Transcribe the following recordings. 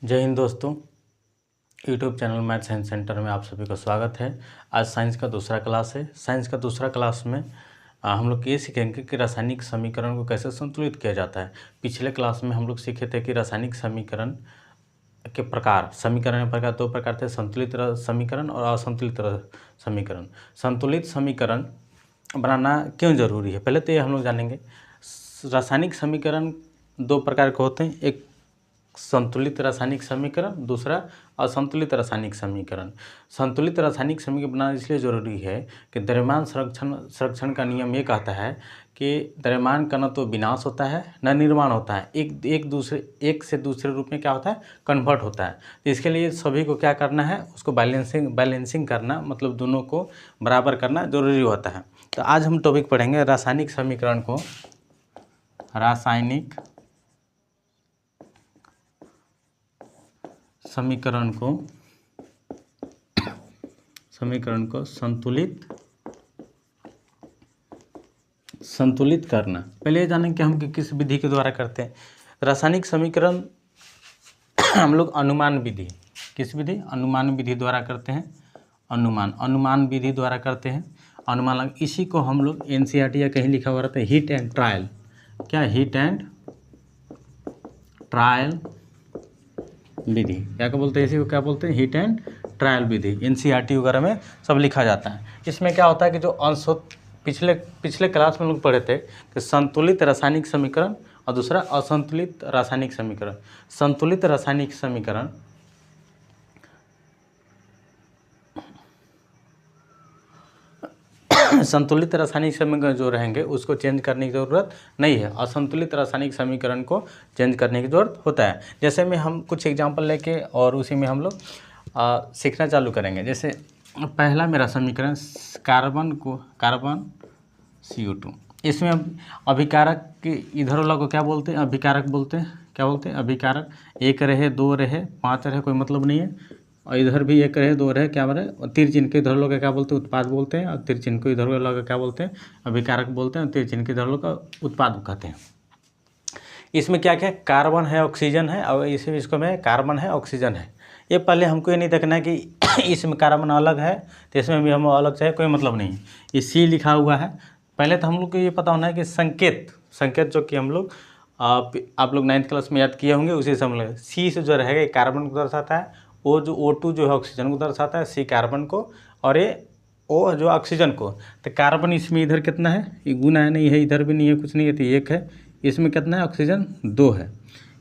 जय हिंद दोस्तों। YouTube channel math science centre में आप सभी का स्वागत है। आज साइंस का दूसरा क्लास है। साइंस का दूसरा क्लास में हम लोग ये सीखेंगे कि रासायनिक समीकरण को कैसे संतुलित किया जाता है। पिछले क्लास में हम लोग सीखे थे कि रासायनिक समीकरण के प्रकार, समीकरण के प्रकार दो प्रकार थे, संतुलित समीकरण और असंतुलित समीकरण। संतुलित समीकरण बनाना क्यों जरूरी है, पहले तो ये हम लोग जानेंगे। रासायनिक समीकरण दो प्रकार के होते हैं, एक संतुलित रासायनिक समीकरण, दूसरा असंतुलित रासायनिक समीकरण। संतुलित रासायनिक समीकरण बनाना इसलिए ज़रूरी है कि द्रव्यमान संरक्षण का नियम ये कहता है कि द्रव्यमान का न तो विनाश होता है न निर्माण होता है, एक से दूसरे रूप में क्या होता है, कन्वर्ट होता है। तो इसके लिए सभी को क्या करना है, उसको बैलेंसिंग करना, मतलब दोनों को बराबर करना जरूरी होता है। तो आज हम टॉपिक पढ़ेंगे रासायनिक समीकरण को, रासायनिक समीकरण को संतुलित करना। पहले जानें कि हम किस विधि के द्वारा करते हैं। रासायनिक समीकरण हम लोग अनुमान विधि, किस विधि, अनुमान विधि द्वारा करते हैं। अनुमान विधि द्वारा करते हैं। अनुमान, इसी को हम लोग एनसीईआरटी या कहीं लिखा हुआ रहता है हिट एंड ट्रायल। क्या, हिट एंड ट्रायल विधि, क्या बोलते हैं, इसी को क्या बोलते हैं, hit and trial Vidhi. NCERT वगैरह में सब लिखा जाता है। इसमें क्या होता है कि जो अंश पिछले क्लास में लोग पढ़े थे कि संतुलित रासायनिक समीकरण और दूसरा असंतुलित रासायनिक समीकरण। संतुलित रासायनिक समीकरण संतुलित रासायनिक समीकरण जो रहेंगे उसको चेंज करने की ज़रूरत नहीं है। असंतुलित रासायनिक समीकरण को चेंज करने की ज़रूरत होता है। जैसे में हम कुछ एग्जांपल लेके और उसी में हम लोग सीखना चालू करेंगे। जैसे पहला मेरा समीकरण, कार्बन CO2, इसमें अभिकारक के इधर वाला को क्या बोलते हैं, अभिकारक बोलते हैं। क्या बोलते हैं, अभिकारक। एक रहे, दो रहे, पाँच रहे, कोई मतलब नहीं है। और इधर भी एक रहे, दो रहे, क्या रहे, और तीर चिन्ह के इधर लोग क्या बोलते हैं, उत्पाद बोलते हैं। और तीर चिन्ह को इधर लोग क्या बोलते हैं, अभिकारक बोलते हैं। और तीर चिन्ह के इधर लोग का उत्पाद कहते हैं। इसमें क्या क्या, कार्बन है, ऑक्सीजन है, और इसको में कार्बन है, ऑक्सीजन है। ये पहले हमको ये नहीं देखना है कि इसमें कार्बन अलग है तो इसमें भी हम अलग चाहिए, कोई मतलब नहीं है। ये C लिखा हुआ है। पहले तो हम लोग को ये पता होना है कि संकेत जो कि हम लोग आप लोग 9th क्लास में याद किए होंगे, उसी से हम लोग C से जो रहेगा कार्बन को दर्शाता है, वो जो O2 जो है ऑक्सीजन को दर्शाता है, C कार्बन को, और ये O जो ऑक्सीजन को। तो कार्बन इसमें इधर कितना है, ये गुना है, नहीं है, इधर भी नहीं है, कुछ नहीं है, तो 1 है। इसमें कितना है, ऑक्सीजन 2 है।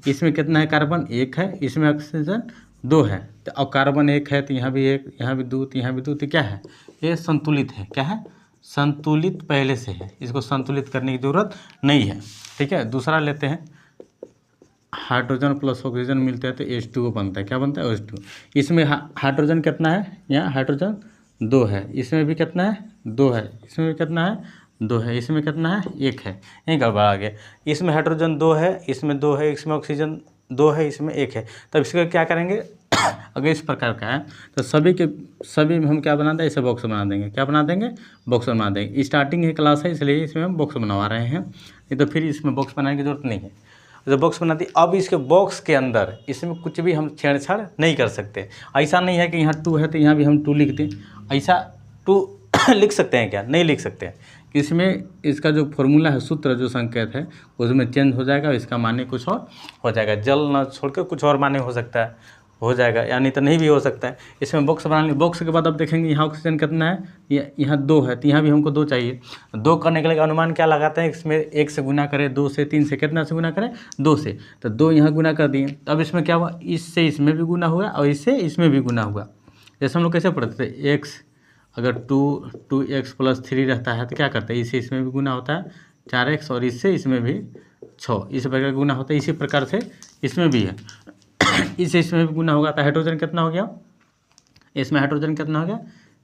इसमें कितना है, कार्बन 1 है, इसमें ऑक्सीजन 2 है। तो और कार्बन 1 है, तो यहाँ भी 1, यहाँ भी 2, तो यहाँ भी 2, तो क्या है, ये संतुलित है। क्या है, संतुलित पहले से है, इसको संतुलित करने की ज़रूरत नहीं है। ठीक है, दूसरा लेते हैं, हाइड्रोजन प्लस ऑक्सीजन मिलते हैं तो H2O बनता है। क्या बनता है, H2। इसमें हाइड्रोजन कितना है, यहाँ हाइड्रोजन 2 है, इसमें भी कितना है, 2 है, इसमें भी कितना है, 2 है, इसमें कितना है, 1 है। यहीं गड़बड़ आ गया। इसमें हाइड्रोजन 2 है, इसमें 2 है, इसमें ऑक्सीजन 2 है, इसमें 1 है। तब इसका क्या करेंगे, अगर इस प्रकार का है तो सभी में हम क्या बना देंगे, इसे बॉक्स बना देंगे। क्या बना देंगे, बॉक्स बना देंगे। स्टार्टिंग की क्लास है इसलिए इसमें हम बॉक्स बनवा रहे हैं, नहीं तो फिर इसमें बॉक्स बनाने की जरूरत नहीं है। तो बॉक्स बना दी। अब इसके बॉक्स के अंदर इसमें कुछ भी हम छेड़छाड़ नहीं कर सकते। ऐसा नहीं है कि यहाँ 2 है तो यहाँ भी हम 2 लिख दें, ऐसा 2 लिख सकते हैं क्या, नहीं लिख सकते हैं। इसमें इसका जो फॉर्मूला है, सूत्र जो संकेत है, उसमें चेंज हो जाएगा, इसका माने कुछ और हो जाएगा। जल न छोड़ कर कुछ और माने हो सकता है, हो जाएगा, यानी तो नहीं भी हो सकता है। इसमें बॉक्स बना लें। बॉक्स के बाद अब देखेंगे यहाँ ऑक्सीजन कितना है, यहाँ 2 है, तो यहाँ भी हमको 2 चाहिए। 2 करने के लिए अनुमान क्या लगाते हैं, इसमें 1 से गुना करें, 2 से, 3 से, कितना से गुना करें, 2 से। तो 2 यहाँ गुना कर दिए। अब इसमें क्या हुआ, इससे इसमें भी गुना हुआ और इससे इसमें भी गुना हुआ। जैसे हम लोग कैसे पढ़ते थे, x अगर 2x + 3 रहता है तो क्या करते हैं, इससे इसमें भी गुना होता है 4x, और इससे इसमें भी 6, इस प्रकार गुना होता है। इसी प्रकार से इसमें भी है, इसमें भी गुना होगा। तो हाइड्रोजन कितना हो गया, इसमें हाइड्रोजन कितना हो गया,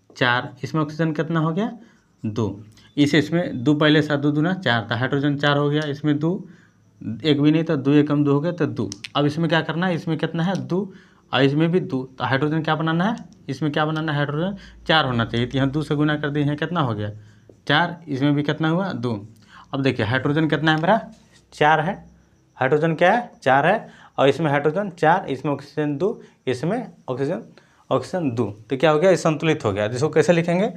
4, इसमें ऑक्सीजन कितना हो गया, 2, इसमें 2 पहले से 2 दूना 4, तो हाइड्रोजन 4 हो गया। इसमें 2, 1 भी नहीं, तो 2 एकम 2 हो गया, तो 2। अब इसमें क्या करना है, इसमें कितना है, 2, और इसमें भी 2, तो हाइड्रोजन क्या बनाना है, इसमें क्या बनाना है, हाइड्रोजन 4 होना चाहिए। तो यहाँ 2 से गुना कर दिए, यहाँ कितना हो गया, 4, इसमें भी कितना हुआ, 2। अब देखिए हाइड्रोजन कितना है मेरा, 4 है, हाइड्रोजन क्या है, 4 है, और इसमें हाइड्रोजन 4, इसमें ऑक्सीजन 2, इसमें ऑक्सीजन 2, तो क्या हो गया, ये संतुलित हो गया। जिसको कैसे लिखेंगे,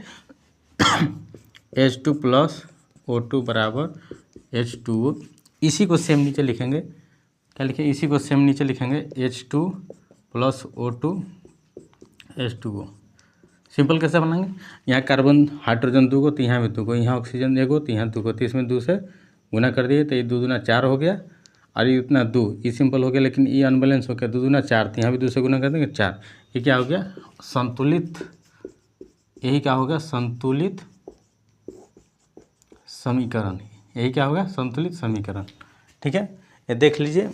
H2 प्लस O2 बराबर H2O। इसी को सेम नीचे लिखेंगे, क्या लिखें, इसी को सेम नीचे लिखेंगे H2 plus O2 H2O। Simple कैसे बनाएंगे, यहाँ कार्बन हाइड्रोजन 2 को, तो यहाँ भी 2 को, यहाँ ऑक्सीजन 1 को, तो यहाँ 2 को, तो इसमें 2 से गुना कर दिए, तो ये 2 दूना 4 हो गया, और ये इतना 2, ये सिंपल हो गया, लेकिन ये अनबैलेंस हो गया, 2 दूना 4, तो यहाँ भी 2 से गुना कर देंगे 4। ये क्या हो गया, संतुलित, यही क्या होगा, संतुलित समीकरण। यही क्या होगा, संतुलित समीकरण। ठीक है, ये देख लीजिए।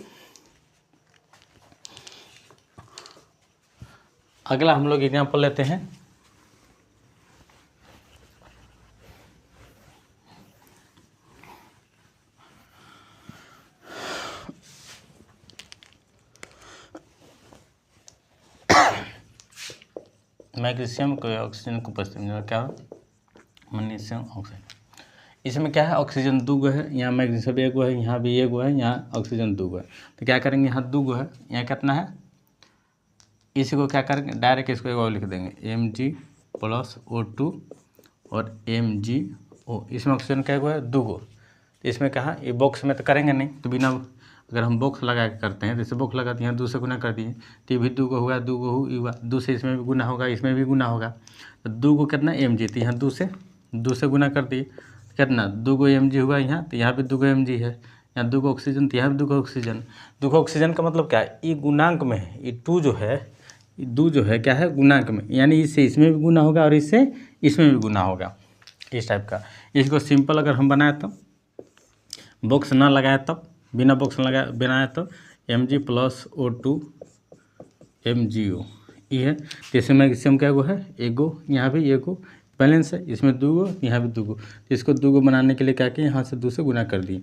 अगला हम लोग एग्जाम्पल लेते हैं। मैग्नीशियम को ऑक्सीजन को उपस्थित क्या हो, मैग्नीशियम ऑक्सीजन। इसमें क्या है, ऑक्सीजन 2 गो है, यहाँ मैग्नीशियम 1 गो है, यहाँ भी 1 गो है, यहाँ ऑक्सीजन 2 गो है। तो क्या करेंगे, यहाँ 2 गो है, यहाँ कितना है, इसी को क्या करेंगे, डायरेक्ट इसको एक और लिख देंगे, Mg प्लस O2 और MgO। इसमें ऑक्सीजन क्या गो है, 2 गो। तो इसमें कहा, ये बॉक्स में तो करेंगे नहीं, तो बिना, अगर हम बॉक्स लगा के करते हैं, जैसे बॉक्स लगाते हैं 2 से गुना कर दिए, तो ये भी 2 गो हुआ, 2 गो हुआ, 2 से इसमें भी गुना होगा, इसमें भी गुना होगा, तो 2 गो कितना Mg, तो यहाँ 2 से गुना कर दिए, कितना 2 गो Mg हुआ यहाँ, तो यहाँ भी 2 गो Mg है, यहाँ 2 गो ऑक्सीजन, तो यहाँ भी 2 गो ऑक्सीजन। 2 गो ऑक्सीजन का मतलब क्या है, ये गुणांक में है, ये 2 जो है क्या है, गुणांक में, यानी इससे इसमें भी गुना होगा और इससे इसमें भी गुना होगा, इस टाइप का। इसको सिंपल अगर हम बनाए तो, बॉक्स ना लगाए तब, बिना बॉक्स लगाए बनाए तो Mg प्लस O2 MgO ये है। तो इसमें मैग्नीशियम क्या गो है, 1 गो, यहाँ भी 1 गो, बैलेंस है, इसमें 2 गो, यहाँ भी 2 गो। तो इसको 2 गो बनाने के लिए क्या किए, यहाँ से 2 से गुना कर दिए,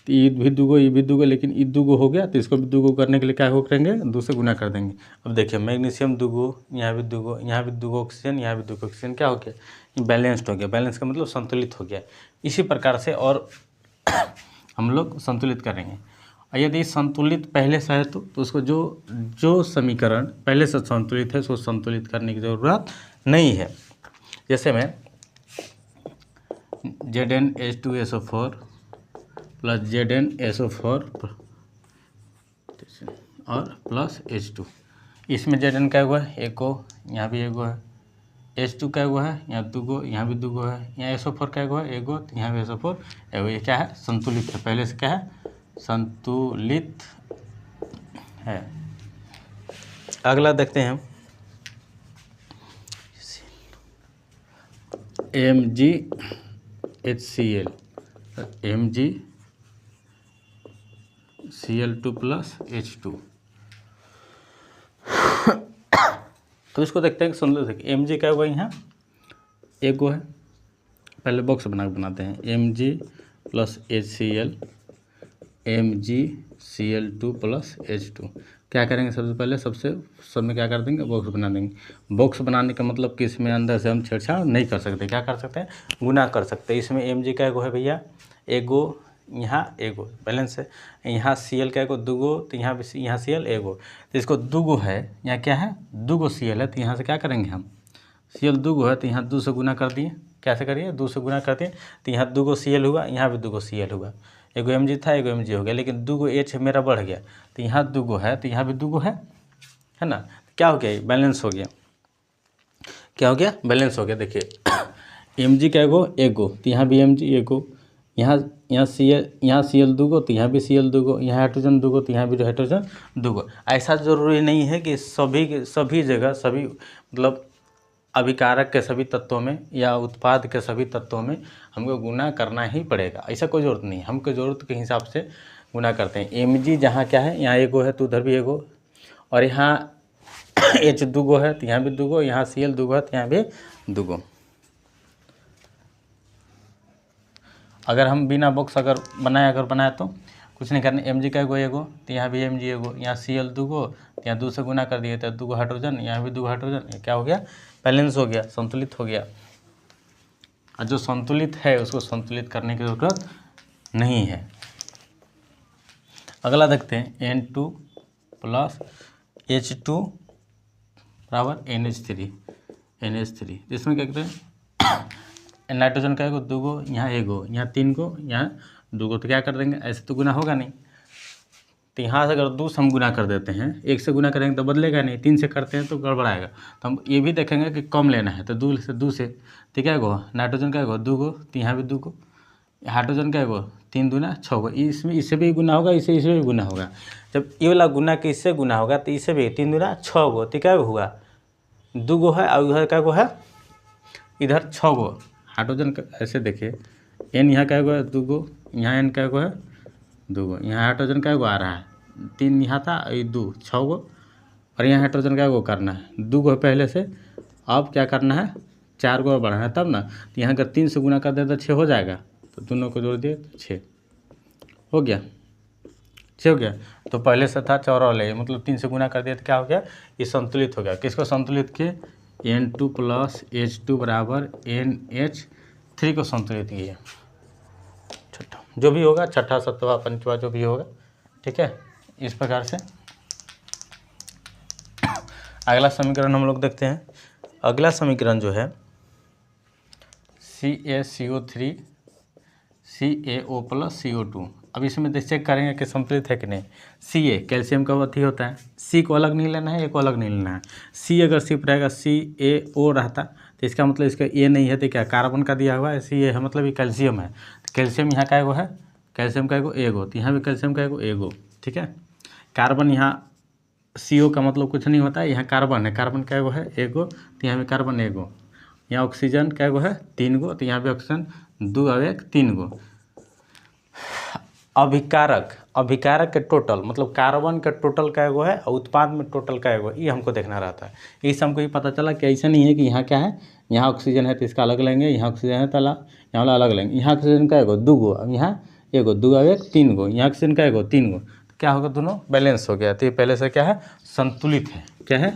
तो ये भी 2 गो, ये भी 2 गो, लेकिन ये 2 गो हो गया, तो इसको भी 2 गो करने के लिए क्या हो करेंगे, 2 से गुना कर देंगे। अब देखिए, मैग्नीशियम 2 गो, यहाँ भी 2 गो, यहाँ भी 2 गो ऑक्सीजन, यहाँ भी 2 गो ऑक्सीजन, क्या हो गया, ये बैलेंस्ड हो गया। बैलेंस का मतलब संतुलित हो गया। इसी प्रकार से और हम लोग संतुलित करेंगे। और यदि संतुलित पहले से है तो उसको जो समीकरण पहले से संतुलित है उसको संतुलित करने की ज़रूरत नहीं है। जैसे मैं ZnH2SO4 प्लस ZnSO4 और प्लस H2, इसमें Zn क्या हुआ है, 1 गो, यहाँ भी 1 गो है, H2 क्या हुआ है, यहाँ 2 गो, यहाँ भी 2 गो है, यहाँ SO4 क्या हुआ है, 1 गो, तो यहाँ भी SO4 1 गो। ये क्या है, संतुलित है, पहले से क्या है, संतुलित है। अगला देखते हैं हम, MgHCl, MgCl2 प्लस H2। तो इसको देखते हैं कि संतुलित है। Mg क्या हुआ, यहाँ 1 गो है, पहले बॉक्स बनाते हैं, Mg plus HCl, MgCl2 plus H2। क्या करेंगे, सबसे पहले सब में क्या कर देंगे, बॉक्स बना देंगे। बॉक्स बनाने का मतलब कि इसमें अंदर से हम छेड़छाड़ नहीं कर सकते, क्या कर सकते हैं, गुना कर सकते हैं। इसमें Mg क्या गो है भैया, 1 गो, यहाँ 1 गो, बैलेंस है, यहाँ Cl क्या गो, 2 गो, तो यहाँ भी यहाँ Cl 1 गो, तो इसको 2 गो है, यहाँ क्या है, 2 गो Cl है, तो यहाँ से क्या करेंगे हम, Cl 2 गो है, तो यहाँ 2 से गुना कर दिए, कैसे करिए, 2 से गुना करते हैं, तो यहाँ 2 गो Cl हुआ, यहाँ भी 2 गो Cl हुआ, 1 गो Mg था, 1 गो Mg हो गया, लेकिन 2 गो H मेरा बढ़ गया, तो यहाँ 2 गो है, तो यहाँ भी 2 गो है ना, तो क्या हो गया, बैलेंस हो गया। क्या हो गया, बैलेंस हो गया। देखिए Mg क्या गो, 1 गो, तो यहाँ भी Mg 1 गो, यहाँ Cl 2 गो, तो यहाँ भी Cl 2 गो, यहाँ हाइड्रोजन 2 गो, तो यहाँ भी हाइड्रोजन 2 गो। ऐसा ज़रूरी नहीं है कि सभी जगह सभी मतलब अभिकारक के सभी तत्वों में या उत्पाद के सभी तत्वों में हमको गुना करना ही पड़ेगा, ऐसा कोई ज़रूरत नहीं है। हमको ज़रूरत के हिसाब से गुना करते हैं। Mg जहाँ क्या है, यहाँ 1 गो है, तो उधर भी 1 गो, और यहाँ H 2 गो है, तो यहाँ भी 2 गो, यहाँ Cl 2 गो है, तो यहाँ भी 2 गो। अगर हम बिना बॉक्स अगर बनाए तो कुछ नहीं करना, Mg का 1 गो, तो यहाँ भी Mg 1 गो, यहाँ Cl 2 गो, यहाँ 2 से गुना कर दिए, तो 2 गो हाइड्रोजन, यहाँ भी 2 गो हाइड्रोजन, क्या हो गया, बैलेंस हो गया, संतुलित हो गया। और जो संतुलित है उसको संतुलित करने की ज़रूरत नहीं है। अगला देखते हैं प्लस H2 बराबर NH3 इसमें क्या करते हैं नाइट्रोजन का एगो दूगो, यहाँ एगो, यहाँ 3 गो, यहाँ 2 गो, तो क्या कर देंगे, ऐसे तो गुना होगा नहीं। तो यहाँ से अगर 2 से हम गुना कर देते हैं, 1 से गुना करेंगे तो बदलेगा नहीं, 3 से करते हैं तो गड़बड़ाएगा। तो हम ये भी देखेंगे कि कम लेना है, तो 2 से तो क्या गो नाइट्रोजन का एगो 2 गो, तो यहाँ भी 2 गो, हाइड्रोजन का एगो 3 दूना 6 गो, इसमें इससे भी गुना होगा, इससे भी गुना होगा। जब ये वाला गुना के इससे गुना होगा तो इससे भी 3 दूना 6 गो, तो क्या हुआ 2 गो है, और उधर क्या गो है, इधर 6 गो हाइड्रोजन का। ऐसे देखिए N यहाँ क्या गो 2 गो, यहाँ N क्या गो है 2 गो, यहाँ हाइड्रोजन का गो आ रहा है 3 यहाँ था, ये 2 6 गो, और यहाँ हाइड्रोजन का गो करना है 2 गो पहले से, अब क्या करना है 4 गो बढ़ाना है तब ना। तो यहाँ अगर 3 से गुना कर दे तो 6 हो जाएगा, तो दोनों को जोड़ दिए तो 6 हो गया, 6 हो गया। तो पहले से था 4 वाले, मतलब 3 से गुना कर दिया तो क्या हो गया, ये संतुलित हो गया। किसको संतुलित किए, N2 प्लस H2 बराबर NH3 को संतुलित किए। छठा जो भी होगा, छठा सतवा पंचवा जो भी होगा, ठीक है। इस प्रकार से अगला समीकरण हम लोग देखते हैं। अगला समीकरण जो है CaCO3 CaO प्लस CO2। अब इसमें चेक करेंगे कि संतुलित है कि नहीं। Ca कैल्शियम का अथी होता है, C को अलग नहीं लेना है, A को अलग नहीं लेना है। C अगर सिर्फ रहेगा CaO रहता तो इसका मतलब इसका A नहीं है, तो क्या कार्बन का दिया हुआ है Ca है, मतलब ये कैल्शियम है। तो कैल्शियम यहाँ का एगो है, कैल्शियम का एगो एगो, तो यहाँ भी कैल्शियम का एगो एगो, ठीक है। कार्बन यहाँ CO का मतलब कुछ नहीं होता है, यहाँ कार्बन है, कार्बन का एगो है एगो, तो यहाँ भी कार्बन एगो। यहाँ ऑक्सीजन का एगो है 3 गो, तो यहाँ भी ऑक्सीजन 2 और 1 3 गो। अभिकारक के टोटल मतलब कार्बन का टोटल का एगो है, और उत्पाद में टोटल का एगो, ये हमको देखना रहता है। इससे हमको ये पता चला कि ऐसा नहीं है कि यहाँ क्या है, यहाँ ऑक्सीजन है तो इसका अलग लेंगे, यहाँ ऑक्सीजन है तो यहाँ वाला अलग लेंगे। यहाँ ऑक्सीजन का एगो 2 गो, अब यहाँ एगो 2 और 1 3 गो, यहाँ ऑक्सीजन का एगो 3 गो, तो क्या होगा, दोनों बैलेंस हो गया। तो ये पहले से क्या है, संतुलित है। क्या है,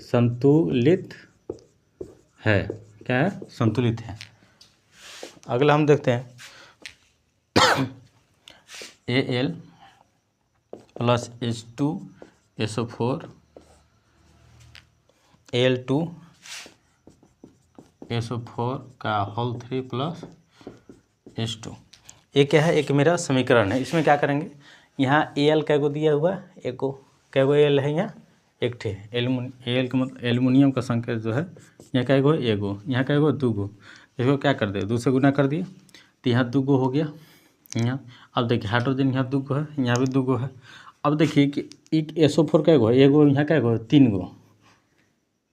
संतुलित है। क्या है, संतुलित है। अगला हम देखते हैं Al प्लस H2SO4 Al2SO4 का होल 3 प्लस H2। ये क्या है, एक मेरा समीकरण है। इसमें क्या करेंगे, यहाँ Al का एगो दिया हुआ है, एको क्या एगो Al है, यहाँ एक ठे Al का मतलब एल्युमिनियम का संकेत जो है, यहाँ का एगो एगो, यहाँ का एगो 2 गो। इसको क्या कर दे, 2 से गुना कर दिए तो यहाँ 2 गो हो गया यहाँ। अब देखिए हाइड्रोजन यहाँ 2 गो है, यहाँ भी 2 गो है। अब देखिए कि SO4 का एगो है, एगो यहाँ का एगो 3 गो,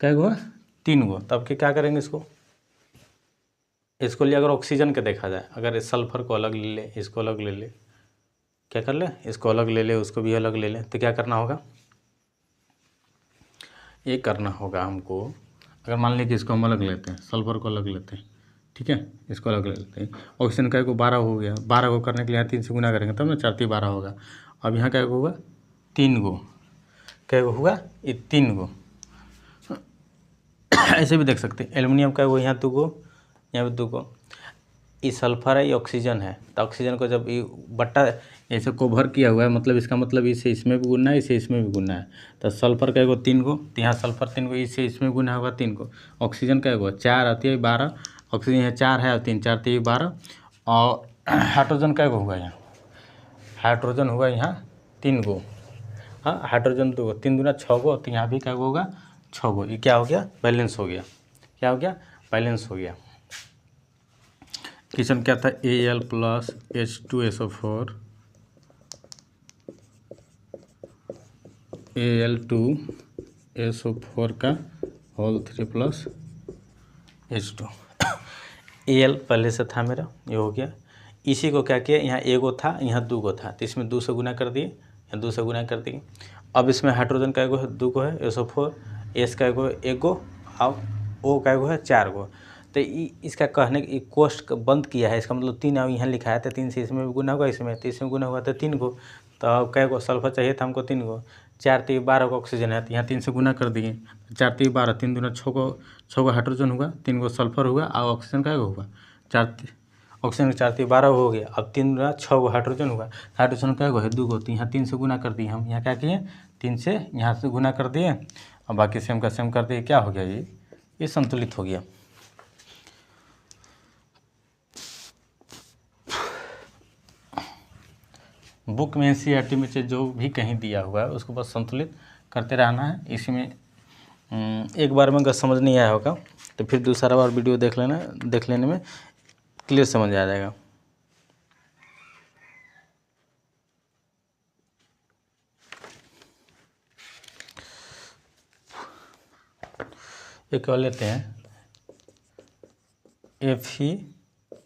क्या एगो है 3 गो। तब कि क्या करेंगे, इसको लिए अगर ऑक्सीजन के देखा जाए, अगर सल्फर को अलग ले ले, इसको अलग ले ले, क्या कर ले, इसको अलग ले ले, उसको भी अलग ले ले, तो क्या करना होगा, ये करना होगा हमको। अगर मान लीजिए कि इसको हम अलग लेते हैं, सल्फर को अलग लेते हैं, ठीक है, इसको अलग ले लेते हैं। ऑक्सीजन का एगो 12 हो गया, 12 को करने के लिए यहाँ 3 से गुना करेंगे तब ना 4 3 12 होगा। अब यहाँ क्या होगा 3 गो, क्या हुआ ये 3 गो। ऐसे भी देख सकते हैं, एल्युमिनियम का एगो यहाँ 2 गो, यहाँ भी 2 गो। ये सल्फर है, ये ऑक्सीजन है, तो ऑक्सीजन को जब ये बट्टा ऐसे कवर किया हुआ है, मतलब इसका मतलब इसे इसमें भी गुना है, इसे इसमें भी गुना है। तो सल्फर का एगो 3 गो, तो यहाँ सल्फर 3 गो, इसे इसमें गुना होगा 3 गो। ऑक्सीजन का एगो 4 आती है 12, ऑक्सीजन यहाँ 4 है और 3 4 3 12। और हाइड्रोजन का एगो होगा, यहाँ हाइड्रोजन होगा यहाँ 3 गो, हाँ हाइड्रोजन 2 गो, 3 दूना 6 गो, तो यहाँ भी क्या होगा 6 गो। ये क्या हो गया, बैलेंस हो गया। क्या हो गया, बैलेंस हो गया। क्वेश्चन क्या था, Al प्लस H2SO4 Al2SO4 का होल 3 प्लस H2। Al पहले से था मेरा, ये हो गया। इसी को क्या किया, यहाँ एगो था, यहाँ 2 गो था, तो इसमें 2 से गुना कर दिए, यहाँ 2 से गुना कर दिए। अब इसमें हाइड्रोजन का एगो है 2 गो है SO4, S का एगो एगो, अब O का एगो है 4 गो। तो इसका कहने की कोष्ट बंद किया है, इसका मतलब 3 अब यहाँ लिखा है, तो 3 से इसमें भी गुना होगा, इसमें तो इसमें गुना हुआ तो 3 गो। तो अब क्या गो सल्फर चाहिए था हमको 3 गो, 4 3 12 को ऑक्सीजन है, तो यहाँ 3 से गुना कर दिए, 4 3 12, 3 दूना 6 गो, 6 गो हाइड्रोजन हुआ, 3 गो सल्फर हुआ, और ऑक्सीजन का होगा 4 ऑक्सीजन के 4 3 12 हो गया। अब 3 गुना 6 गो हाइड्रोजन हुआ। हाइड्रोजन क्या है 2 गो, तो यहाँ 3 से गुना कर दिए हम। यहाँ क्या किए 3 से यहाँ से गुना कर दिए और बाकी सेम का सेम कर दिए। क्या हो गया ये संतुलित हो गया। बुक में एनसीईआरटी में से जो भी कहीं दिया हुआ है उसको बस संतुलित करते रहना है। इसी में एक बार में अगर समझ नहीं आया होगा तो फिर दूसरा बार वीडियो देख लेने में क्लियर समझ आ जाएगा। एक और लेते हैं Fe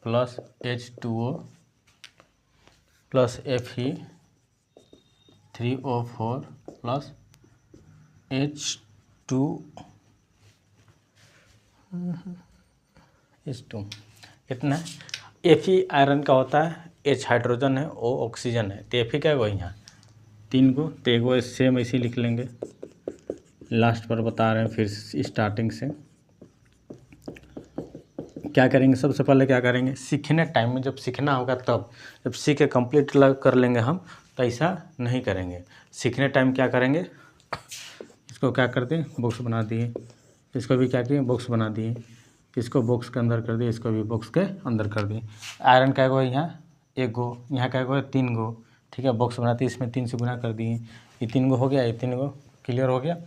plus H2O plus Fe3O4 plus H2 कितना है। Fe आयरन का होता है, H हाइड्रोजन है, O ऑक्सीजन है। तो Fe क्या होगा यहाँ 3 को, तो एक वो सेम ऐसे लिख लेंगे। लास्ट पर बता रहे हैं फिर स्टार्टिंग से क्या करेंगे। सबसे पहले क्या करेंगे, सीखने टाइम में जब सीखना होगा तब, जब सीख के कंप्लीट कर लेंगे हम तो ऐसा नहीं करेंगे। सीखने टाइम क्या करेंगे, इसको क्या करते हैं बॉक्स बना दिए, इसको भी क्या किए बॉक्स बना दिए, इसको बॉक्स के अंदर कर दिए, इसको भी बॉक्स के अंदर कर दिए। आयरन क्या गो यहाँ 1 गो, यहाँ क्या गो 3 गो, ठीक है। बॉक्स बनाते इसमें 3 से गुना कर दिए, ये 3 गो हो गया, ये 3 गो क्लियर हो गया।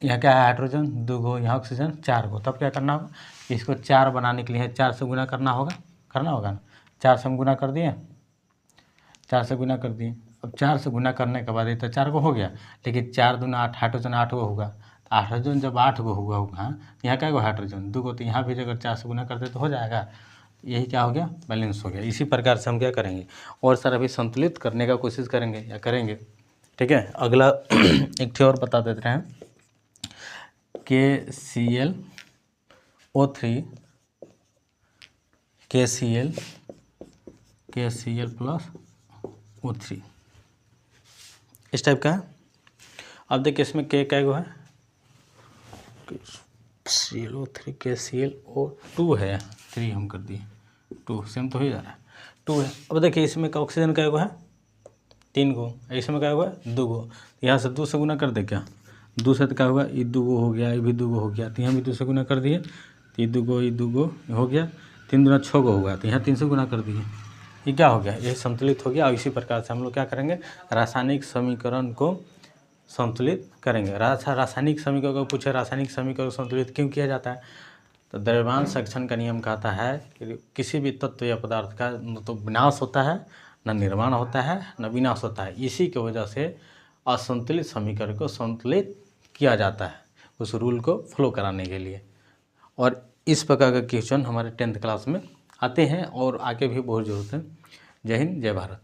यहाँ क्या है हाइड्रोजन 2 गो, यहाँ ऑक्सीजन 4 गो। तब क्या करना होगा, इसको 4 बनाने के लिए 4 से गुना करना होगा ना। 4 से हम गुना कर दिए, 4 से गुना कर दिए। अब 4 से गुना करने के बाद ये तो 4 गो हो गया, लेकिन 4 दूना 8, हाइड्रोजन 8 गो होगा। तो हाइड्रोजन जब 8 गो होगा यहाँ क्या गो हाइड्रोजन 2 गो, तो यहाँ भी अगर 4 से गुना करते तो हो जाएगा। यही क्या हो गया बैलेंस हो गया। इसी प्रकार से हम क्या करेंगे और सारा भी संतुलित करने का कोशिश करेंगे या करेंगे, ठीक है। अगला एक ठे और बता देते हैं KClO3 KCl प्लस O3 इस टाइप का है। अब देखिए इसमें क्या गो है ClO3 KClO2 है, 3 हम कर दिए 2 सेम तो हो जा रहा है 2 है। अब देखिए इसमें का ऑक्सीजन क्या गो है 3 गो, इसमें क्या हुआ 2 गो, यहाँ से 2 से गुना कर दे क्या 2 से तो क्या होगा ये 2 गो हो गया, ये भी 2 गो हो गया, तो यहाँ भी 2 से गुना कर दिए, तो ये 2 गो हो गया, 3 दूना 6 गो होगा, तो यहाँ 3 से गुना कर दिए। ये क्या हो गया ये संतुलित हो गया। और इसी प्रकार से हम लोग क्या करेंगे रासायनिक समीकरण को संतुलित करेंगे। रासायनिक समीकरण को पूछे रासायनिक समीकरण संतुलित क्यों किया जाता है, तो द्रव्यमान संरक्षण का नियम कहता है कि किसी भी तत्व या पदार्थ का न तो विनाश होता है, न निर्माण होता है, न विनाश होता है। इसी की वजह से असंतुलित समीकरण को संतुलित किया जाता है उस रूल को फॉलो कराने के लिए। और इस प्रकार का क्वेश्चन हमारे 10th क्लास में आते हैं और आगे भी बहुत जरूरत है। जय हिंद जय भारत।